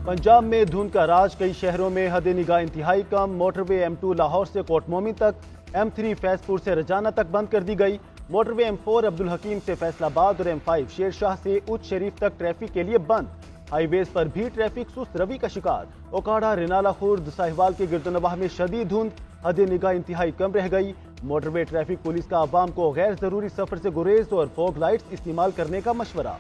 पंजाब में धुंध का राज, कई शहरों में हद निगाह इंतहाई कम। मोटरवे M2 लाहौर से कोट मोमिन तक, M3 फैजपुर से रजाना तक बंद कर दी गई। मोटरवे M4 अब्दुल हकीम से फैसलाबाद और M5 शेरशाह से उच्च शरीफ तक ट्रैफिक के लिए बंद। हाईवेज पर भी ट्रैफिक सुस्त रवि का शिकार। ओकाड़ा, रिनाला खुर्द, साहिवाल के गिरदनवाह में शदीद धुंध, हद निगाह इंतहाई कम रह गई। मोटरवे ट्रैफिक पुलिस का आवाम को गैर जरूरी सफर से गुरेज और फॉग लाइट्स इस्तेमाल करने का मशवरा।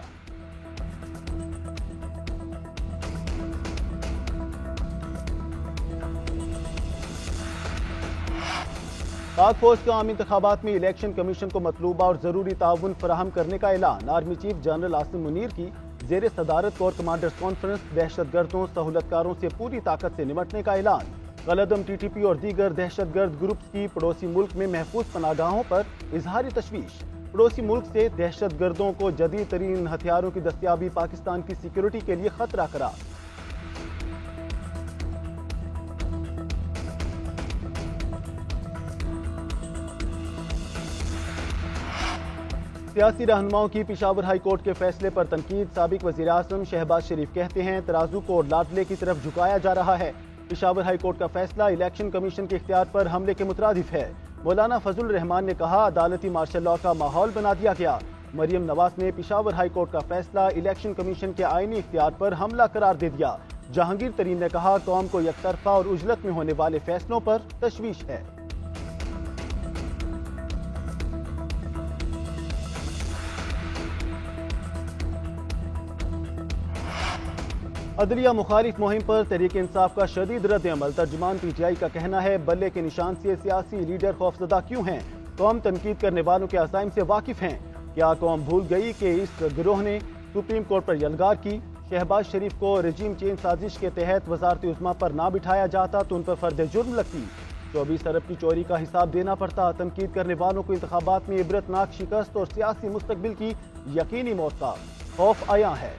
पाक फौज का आम इंतखाबात में इलेक्शन कमीशन को मतलूबा और जरूरी ताउन फराहम करने का ऐलान। Army chief general Asim Munir की जेर सदारत कोर कमांडर्स कॉन्फ्रेंस, दहशत गर्दों सहूलतकारों से पूरी ताकत से निपटने का ऐलान। कलअदम TTP और दीगर दहशत गर्द ग्रुप्स की पड़ोसी मुल्क में महफूज पनागाहों पर इजहारी तशवीश। पड़ोसी मुल्क से दहशत गर्दों को जदीद तरीन हथियारों की दस्तयाबी पाकिस्तान की सिक्योरिटी के लिए खतरा करार। सियासी रहनुमाओं की पेशावर हाई कोर्ट के फैसले पर तनकीद। साबिक वज़ीर आज़म शहबाज शरीफ कहते हैं तराजू को लाडले की तरफ झुकाया जा रहा है। पेशावर हाई कोर्ट का फैसला इलेक्शन कमीशन के इख्तियार पर हमले के मुतरादिफ है। मौलाना फजल रहमान ने कहा अदालती मार्शल लॉ का माहौल बना दिया गया। मरियम नवाज ने पेशावर हाई कोर्ट का फैसला इलेक्शन कमीशन के आईनी इख्तियार पर हमला करार दे दिया। जहांगीर तरीन ने कहा कौम को यकतरफा और उजलत में होने वाले फैसलों पर तशवीश है। अदलिया मुखालिफ मुहिम पर तहरीक इंसाफ का शदीद रद्द अमल। तर्जुमान PTI का कहना है बल्ले के निशान से सियासी लीडर खौफजदा क्यों हैं? कौम तनकीद करने वालों के अज़ाइम से वाकिफ हैं। क्या कौम भूल गई कि इस गिरोह ने सुप्रीम कोर्ट पर यलगार की? शहबाज शरीफ को रजीम चेंज साजिश के तहत वजारत उज़्मा पर ना बिठाया जाता तो उन पर फर्द जुर्म लगती। 24 अरब की चोरी का हिसाब देना पड़ता। तनकीद करने वालों को इंतखाबात में इबरतनाक शिकस्त और सियासी मुस्तकबिल की यकीनी मौत का खौफ आया है।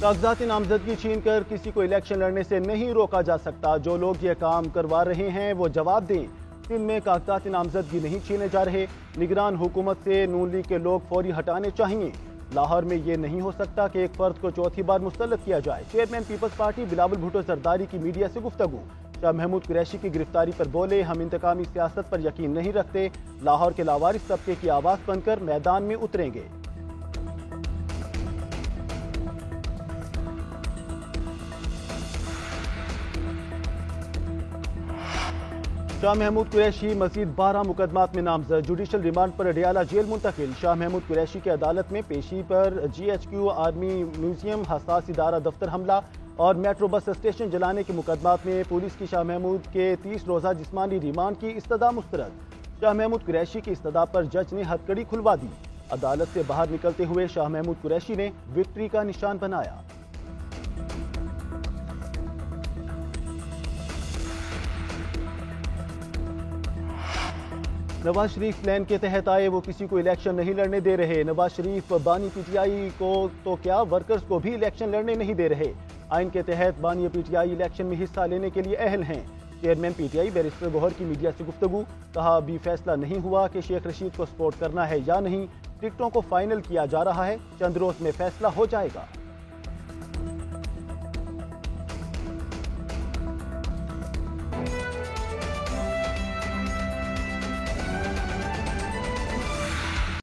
कागजाती नामजदगी छीन कर किसी को इलेक्शन लड़ने से नहीं रोका जा सकता। जो लोग ये काम करवा रहे हैं वो जवाब दें। सिंध में कागजाती नामजदगी नहीं छीने जा रहे। निगरान हुकूमत से नून लीग के लोग फौरी हटाने चाहिए। लाहौर में ये नहीं हो सकता कि एक फर्द को चौथी बार मुस्तलद किया जाए। Chairman people's party Bilawal Bhutto Zardari की मीडिया से गुफ्तगू। शाह महमूद कुरैशी की गिरफ्तारी पर बोले हम इंतकामी सियासत पर यकीन नहीं रखते। लाहौर के लावारिस तबके की आवाज़ बनकर मैदान में उतरेंगे। शाह महमूद कुरैशी मजीद 12 मुकदमात में नामजद। जुडिशल रिमांड पर अडियाला जेल मुंतकिल। शाह महमूद कुरैशी की अदालत में पेशी पर GHQ, आर्मी म्यूजियम, हसास इदारा दफ्तर हमला और मेट्रो बस स्टेशन जलाने के मुकदमात में पुलिस की शाह महमूद के 30 रोज़ा जिस्मानी रिमांड की इस्तदा मुस्तरद। शाह महमूद कुरैशी की इस्तदा पर जज ने हथकड़ी खुलवा दी। अदालत से बाहर निकलते हुए शाह महमूद कुरैशी ने विक्ट्री का निशान बनाया। नवाज शरीफ प्लान के तहत आए, वो किसी को इलेक्शन नहीं लड़ने दे रहे। नवाज शरीफ बानी PTI को तो क्या वर्कर्स को भी इलेक्शन लड़ने नहीं दे रहे। आइन के तहत बानी PTI इलेक्शन में हिस्सा लेने के लिए अहल हैं। चेयरमैन PTI बैरिस्टर गौहर की मीडिया से गुफ्तगू। कहा अभी फैसला नहीं हुआ कि शेख रशीद को सपोर्ट करना है या नहीं। टिकटों को फाइनल किया जा रहा है, चंद रोज में फैसला हो जाएगा।